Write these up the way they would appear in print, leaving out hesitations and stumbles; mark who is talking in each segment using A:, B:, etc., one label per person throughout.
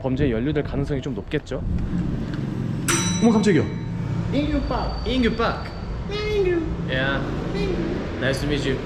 A: 범죄에 연루될 가능성이 좀 높겠죠. 어머 깜짝이야.
B: Ingrid Park.
A: Ingrid Park.
B: Ingrid.
A: Yeah. Nice to meet you.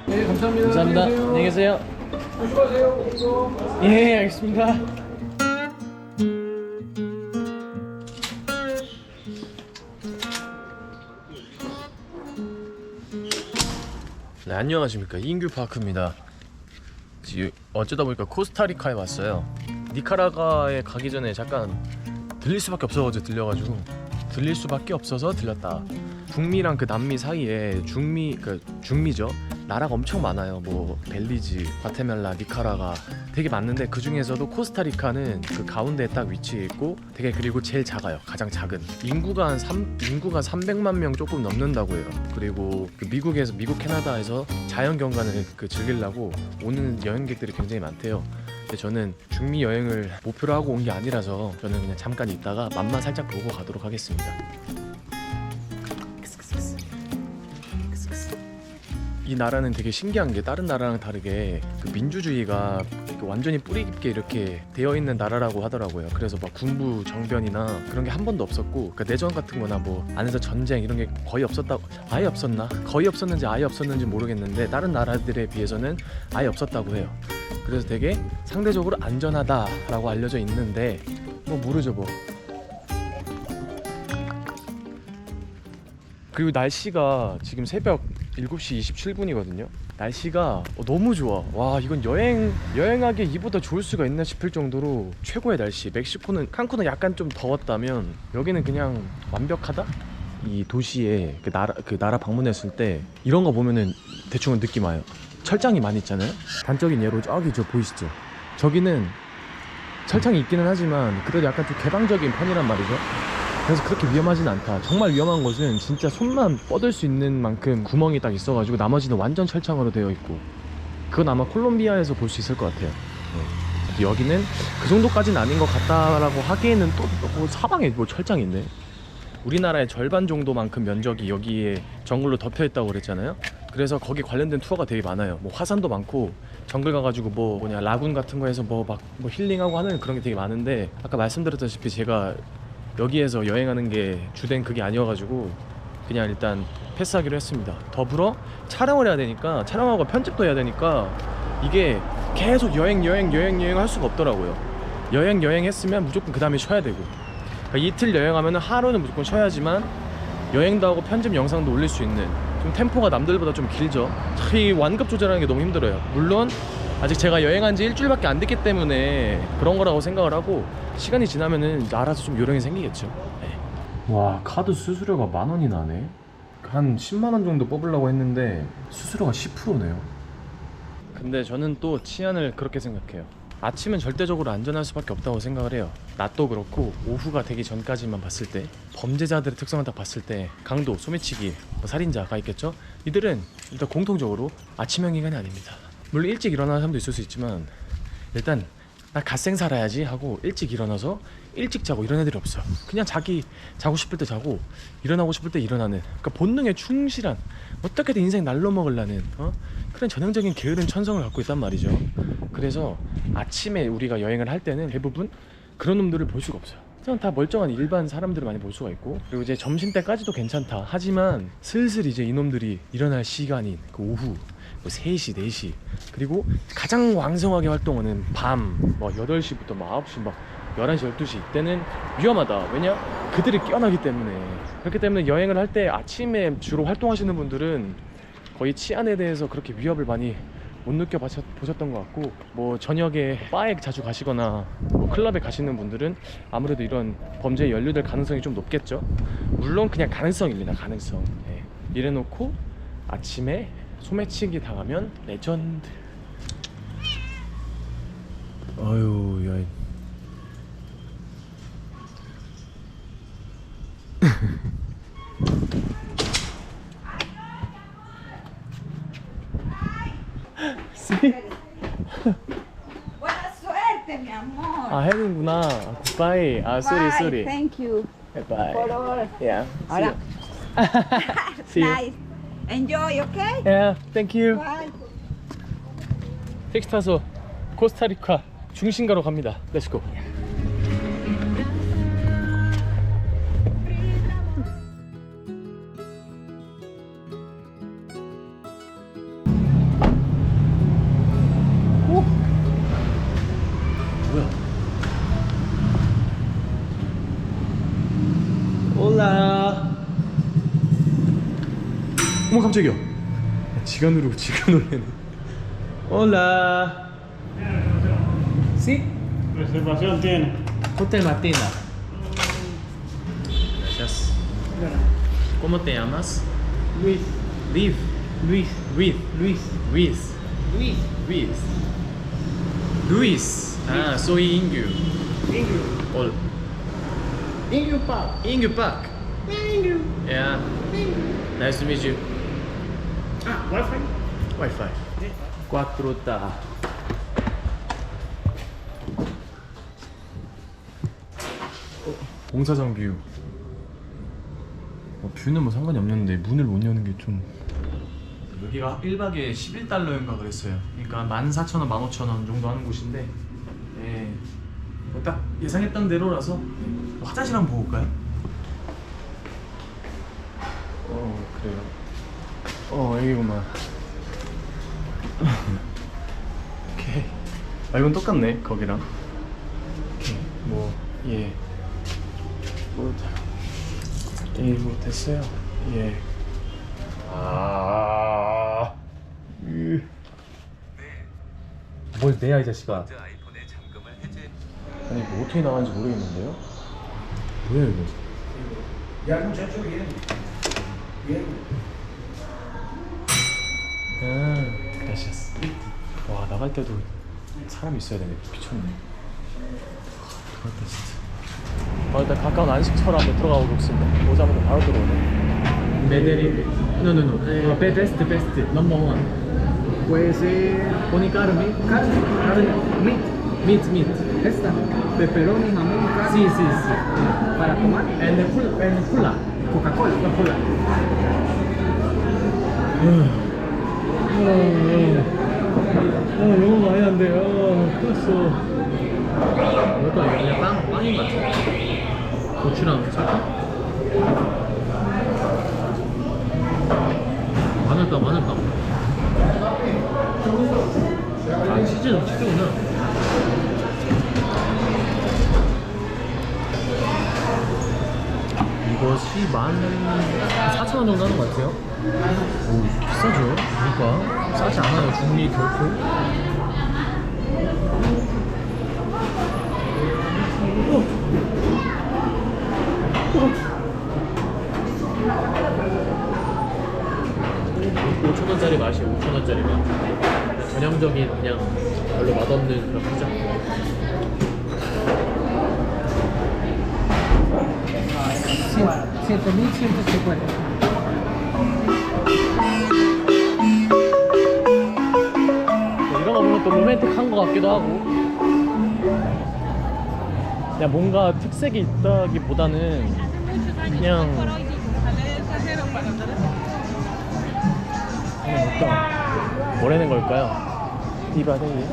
B: 네, 감사합니다.
A: 감사합니다. 안녕히 계세요.
B: 수고하세요.
A: 예, 알겠습니다. 네, 안녕하십니까. 인규 파크입니다. 지금 어쩌다 보니까 코스타리카에 왔어요. 니카라과에 가기 전에 잠깐 들릴 수밖에 없어가지고 들릴 수밖에 없어서 들렸다. 북미랑 그 남미 사이에 중미죠. 나라가 엄청 많아요. 뭐 벨리즈, 과테말라, 니카라가 되게 많은데 그 중에서도 코스타리카는 그 가운데에 딱 위치해 있고 되게 그리고 제일 작아요. 가장 작은 인구가 300만 명 조금 넘는다고 해요. 그리고 그 미국 캐나다에서 자연 경관을 그 즐기려고 오는 여행객들이 굉장히 많대요. 근데 저는 중미 여행을 목표로 하고 온 게 아니라서 저는 그냥 잠깐 있다가 맛만 살짝 보고 가도록 하겠습니다. 이 나라는 되게 신기한 게 다른 나라랑 다르게 그 민주주의가 완전히 뿌리 깊게 이렇게 되어 있는 나라라고 하더라고요. 그래서 막 군부 정변이나 그런 게 한 번도 없었고, 그러니까 내전 같은 거나 뭐 안에서 전쟁 이런 게 거의 없었다고, 아예 없었나? 거의 없었는지 아예 없었는지 모르겠는데 다른 나라들에 비해서는 아예 없었다고 해요. 그래서 되게 상대적으로 안전하다라고 알려져 있는데 뭐 모르죠 뭐. 그리고 날씨가 지금 새벽 7시 27분이거든요 날씨가 너무 좋아. 와, 이건 여행하기에 이보다 좋을 수가 있나 싶을 정도로 최고의 날씨. 칸쿤은 약간 좀 더웠다면 여기는 그냥 완벽하다? 이 도시에 그 나라 방문했을 때 이런 거 보면은 대충 느낌 와요. 철장이 많이 있잖아요. 단적인 예로 저기 저 보이시죠? 저기는 철창이 있기는 하지만 그래도 약간 좀 개방적인 편이란 말이죠. 그래서 그렇게 위험하진 않다. 정말 위험한 곳은 진짜 손만 뻗을 수 있는 만큼 구멍이 딱 있어가지고 나머지는 완전 철창으로 되어 있고, 그건 아마 콜롬비아에서 볼 수 있을 것 같아요. 네. 여기는 그 정도까지는 아닌 것 같다라고 하기에는 또 사방에 뭐 철장이 있네. 우리나라의 절반 정도만큼 면적이 여기에 정글로 덮여 있다고 그랬잖아요. 그래서 거기 관련된 투어가 되게 많아요. 뭐 화산도 많고 정글 가가지고 라군 같은 거에서 뭐 힐링하고 하는 그런 게 되게 많은데, 아까 말씀드렸다시피 제가 여기에서 여행하는 게 주된 그게 아니어가지고 그냥 일단 패스하기로 했습니다. 더불어 촬영을 해야 되니까, 촬영하고 편집도 해야 되니까 이게 계속 여행 할 수가 없더라고요. 여행 했으면 무조건 그 다음에 쉬어야 되고, 그러니까 이틀 여행하면 하루는 무조건 쉬어야지만 여행도 하고 편집 영상도 올릴 수 있는, 좀 템포가 남들보다 좀 길죠. 이 완급 조절하는 게 너무 힘들어요. 물론 아직 제가 여행한 지 일주일밖에 안 됐기 때문에 그런 거라고 생각을 하고, 시간이 지나면은 알아서 좀 요령이 생기겠죠. 네. 와, 카드 수수료가 10,000원이 나네. 한 10만원 정도 뽑으려고 했는데 수수료가 10%네요. 근데 저는 또 치안을 그렇게 생각해요. 아침은 절대적으로 안전할 수밖에 없다고 생각을 해요. 낮도 그렇고 오후가 되기 전까지만 봤을 때, 범죄자들의 특성을 딱 봤을 때 강도, 소매치기, 살인자가 있겠죠. 이들은 일단 공통적으로 아침형 인간이 아닙니다. 물론 일찍 일어나는 사람도 있을 수 있지만 일단 나 갓생 살아야지 하고 일찍 일어나서 일찍 자고 이런 애들이 없어. 그냥 자고 싶을 때 자고 일어나고 싶을 때 일어나는, 그러니까 본능에 충실한, 어떻게든 인생 날로 먹으려는 그런 전형적인 게으른 천성을 갖고 있단 말이죠. 그래서 아침에 우리가 여행을 할 때는 대부분 그런 놈들을 볼 수가 없어요. 그냥 다 멀쩡한 일반 사람들을 많이 볼 수가 있고, 그리고 이제 점심때까지도 괜찮다 하지만 슬슬 이제 이놈들이 일어날 시간인 그 오후 3시, 4시, 그리고 가장 왕성하게 활동하는 밤 8시부터 9시, 11시, 12시 이때는 위험하다. 왜냐? 그들이 깨어나기 때문에. 그렇기 때문에 여행을 할 때 아침에 주로 활동하시는 분들은 거의 치안에 대해서 그렇게 위협을 많이 못 느껴보셨던 것 같고, 저녁에 바에 자주 가시거나 클럽에 가시는 분들은 아무래도 이런 범죄에 연루될 가능성이 좀 높겠죠. 물론 그냥 가능성입니다. 가능성. 네. 이래놓고 아침에 소매치기 당하면 레전드. 아유, 야.
C: Buena suerte, mi amor.
A: 아, 해는구나. Bye. Ah, sorry,
C: Bye.
A: sorry.
C: Thank you
A: Bye.
C: for all.
A: Yeah.
C: Hola.
A: See you.
C: Nice. Enjoy, okay?
A: Yeah, thank you.
C: Bye.
A: 택시 타서 코스타리카 중심가로 갑니다. Let's go. 오? 뭐야? 올라. 어머 깜짝이야. 지가 누르고 지가 놀래네. Hola. ¿Sí?
D: Reservación tiene.
A: Hotel Matina. Gracias. ¿Cómo te llamas?
D: Luis.
A: Liv.
D: Luis.
A: Ruiz.
D: Luis.
A: Ruiz.
D: Luis.
A: Ruiz. Luis. Ah, soy Ingu.
D: Ingrid.
A: Hola.
B: Ingrid Park.
A: Ingu Park.
B: Ingrid.
A: Yeah. Nice to meet you.
D: Ah, Wi-Fi.
A: Wi-Fi. Quattrota. 공사장 뷰. 뷰는 뭐 상관이 없는데 문을 못 여는 게 좀. 여기가 1박에 11달러인가 그랬어요. 그러니까 14,000원, 15,000원 정도 하는 곳인데, 예, 뭐딱 예상했던 대로라서. 화장실 한번 보고 올까요? 그래요. 여기구만. 오케이. 아 이건 똑같네 거기랑. 오케이. 뭐 예. 뭐 뭐 됐어요. 예. 아. 뭘 내야 이 자식아. 아니 뭐 어떻게 나가는지 모르겠는데요. 뭐야 이거?
B: Ya muchacho, bien. Bien.
A: gracias. 와 나갈 때도 사람 있어야 되네. 미쳤네. 그렇다 진짜. 일단 가까운 안식처로 한번 들어가 보겠습니다. 오자마자 바로 들어오네. 메데리. 노노노. 베스트. 넘버 원.
B: Puede ser
A: 보니 까르미?
B: carne,
A: 미트.
B: esta, pepperoni, jamón, carne.
A: Sí.
B: Para tomar,
A: And 콜라.
B: Coca-Cola.
A: 너무 많이 안 돼. 큰일났어. 이것도 그냥 빵인 것 같아. 고추랑 살까? 마늘빵. 아, 치즈구나. 이것이 14,000원 정도 하는 것 같아요. 오, 비싸죠? 그러니까 싸지 않아요, 중미 결코. 오, 5,000원짜리 맛이 5,000원짜리 맛. 전형적인 그냥 별로 맛없는 그런 피자. 이런 거 보면 또 로맨틱한 거 같기도 하고. 그냥 뭔가 특색이 있다기보다는 그냥 어떤 뭐라는 걸까요? 디바데이.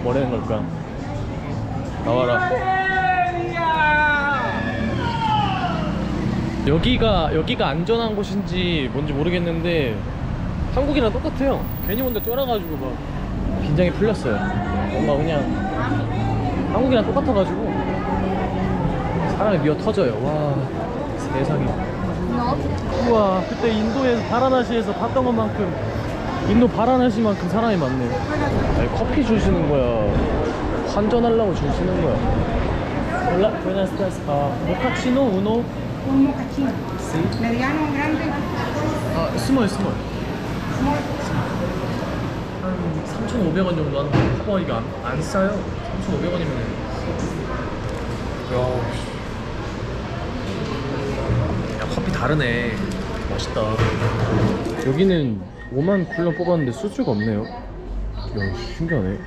A: 뭐라는 걸까? 나와라. 여기가 안전한 곳인지 뭔지 모르겠는데 한국이랑 똑같아요. 괜히 혼자 쫄아가지고 막 긴장이 풀렸어요. 뭔가 그냥 한국이랑 똑같아가지고 사람이 미어 터져요. 와 세상에. 우와 그때 인도에서 바라나시에서 봤던 것만큼 인도 바라나시만큼 사람이 많네. 아니, 커피 주시는 거야. 환전하려고 주시는 거야. Hola, buenas tardes. 모카치노 우노.
C: Un mocachino.
A: Sí.
C: Mediano, grande.
A: 스몰. 한 3,500원 정도 하는 거. 봐봐 이거 안 싸요. 3,500원이면. 야 커피 다르네. 맛있다. 여기는 5만 쿨러 뽑았는데 수주가 없네요. 야, 신기하네.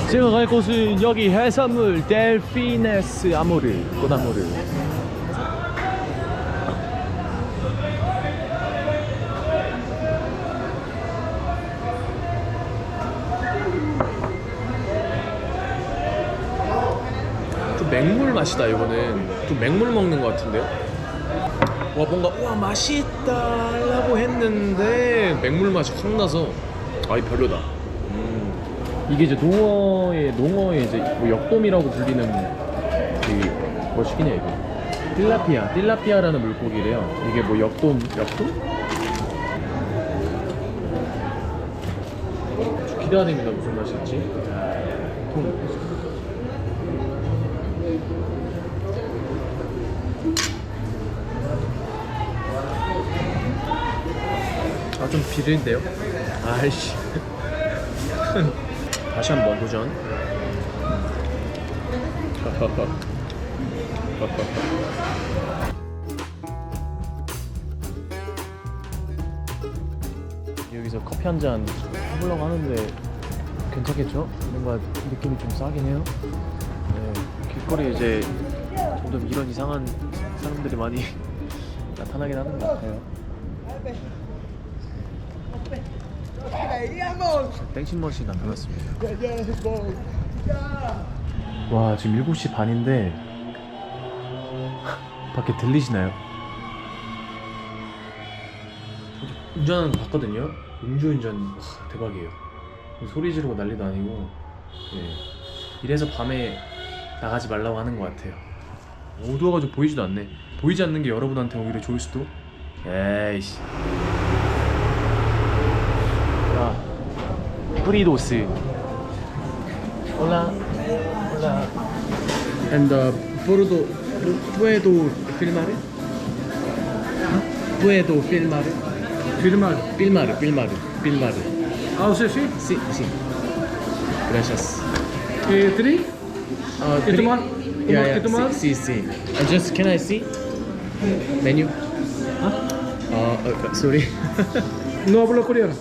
A: 제가 갈 곳은 여기 해산물 델피네스 아모르, 꽃아모르. 좀 맹물 맛이다. 이거는 좀 맹물 먹는 것 같은데요. 와, 뭔가 와 맛있다라고 했는데 맹물 맛이 확 나서 아이 별로다. 이게 이제 농어의 이제 뭐 역돔이라고 불리는 그 뭐시기냐 이거 틸라피아라는 물고기래요. 이게 뭐 역돔? 기대가 됩니다. 무슨 맛일지. 아, 좀 비린데요? 아이씨. 다시 한번 도전. 여기서 커피 한 잔 해보려고 하는데 괜찮겠죠? 뭔가 느낌이 좀 싸긴 해요. 네, 길거리에 이제 점점 이런 이상한 사람들이 많이 나타나긴 하는 것 같아요. 땡신머신이 나타났습니다. 와, 지금 7시 반인데 밖에 들리시나요? 운전하는 거 봤거든요. 음주운전 대박이에요. 소리 지르고 난리도 아니고. 네. 이래서 밤에 나가지 말라고 하는 것 같아요. 어두워가지고 보이지도 않네. 보이지 않는 게 여러분한테 오히려 좋을 수도. 에이씨. 야, 프리도스. Hola. Hola. And puedo filmar? Puedo filmar? Filmar.
B: Ah, sí, sí.
A: Sí. Gracias.
B: ¿Tri? ¿Y tomar?
A: Yeah.
B: tomar?
A: Sí. Just can I see menu? Sorry.
B: No hablo coreano.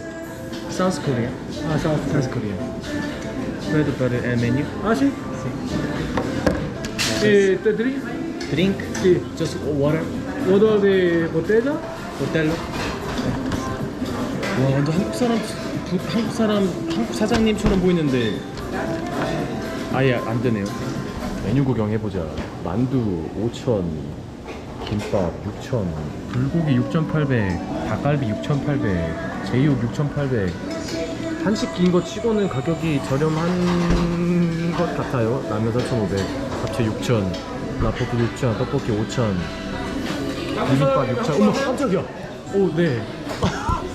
A: South Korea.
B: Ah,
A: South Korea. Puedo pedir el menu?
B: Ah, sí. ¿Te drink?
A: Drink?
B: Sí.
A: Just water.
B: ¿Water de botella?
A: 호텔로? 와, 완전 한국 사장님처럼 보이는데 아예 안 되네요. 메뉴 구경해보자. 만두 5,000, 김밥 6,000, 불고기 6,800, 닭갈비 6,800, 제육 6,800. 한식 긴 거 치고는 가격이 저렴한 것 같아요. 라면 4,500, 잡채 6,000, 라볶이 6,000, 떡볶이 5,000, 비빔밥 6,000. 어머, 깜짝이야. 오, 네.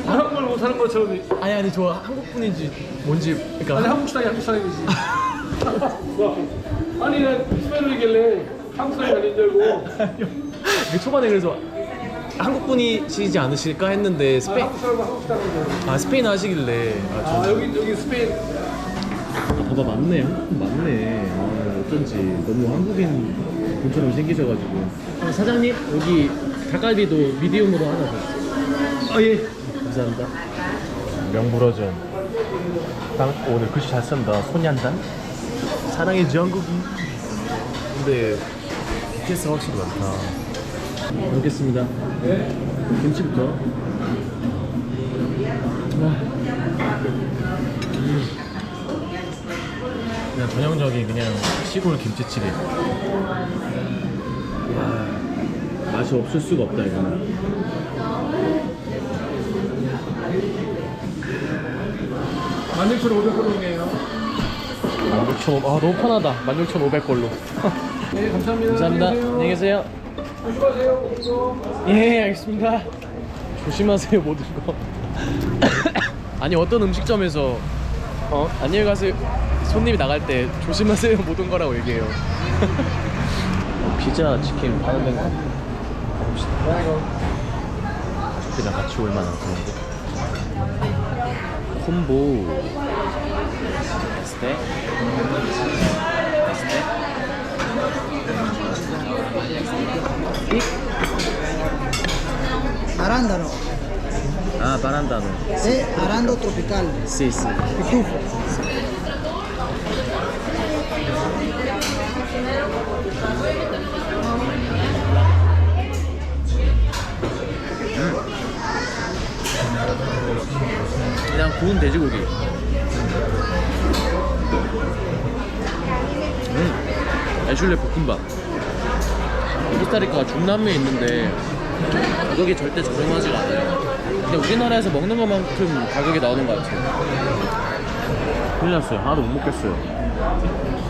B: 한국말 못하는 것처럼.
A: 아니 저 한국 분인지 뭔지 그러니까
B: 아니, 한국 사람이지. 아니, 난 스페인어이길래 한국 사람이 아닌 줄 알고.
A: 이게 초반에 그래서 한국 분이시지 않으실까 했는데
B: 한국 사람인데.
A: 스페인 하시길래
B: 여기 스페인.
A: 봐봐 맞네. 맞네. 어쩐지 너무 한국인 분처럼 생기셔가지고. 사장님 여기 닭갈비도 미디움으로 하나 더.
B: 예.
A: 감사합니다. 명불허전. 오늘 글씨 잘 쓴다. 손얀단. 사랑의 정국이. 근데 BTS가 확실히 많다. 먹겠습니다. 김치부터. 그냥 전형적인 그냥 시골 김치찌개. 맛이 없을 수가 없다 이거는.
B: 16,500원이에요.
A: 16,500. 아 너무 편하다. 16,500걸로.
B: 네, 감사합니다.
A: 감사합니다. 안녕히 계세요.
B: 조심하세요.
A: 예, 알겠습니다. 조심하세요 모든 거. 아니 어떤 음식점에서 안녕히 가세요 손님이 나갈 때 조심하세요 모든 거라고 얘기해요. 피자 치킨 파는 데인가? 가봅시다. 가족들이랑 같이 올 만한 그런 거. 콤보 스테
E: Arándano.
A: 아 바란다노
E: Sí, Arando tropical.
A: Sí, sí.
E: Pitufo.
A: 그냥 구운 돼지고기. 애슐레 볶음밥. 코스타리카가 중남미에 있는데 가격이 절대 저렴하지가 않아요. 근데 우리나라에서 먹는 것만큼 가격이 나오는 것 같아요. 큰일 났어요. 하나도 못 먹겠어요.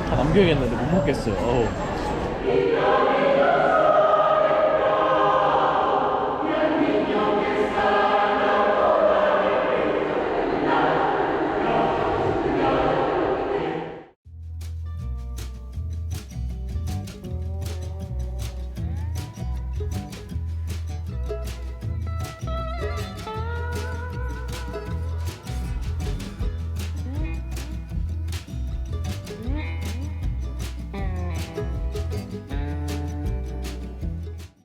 A: 다 남겨야겠는데 못 먹겠어요. 어우.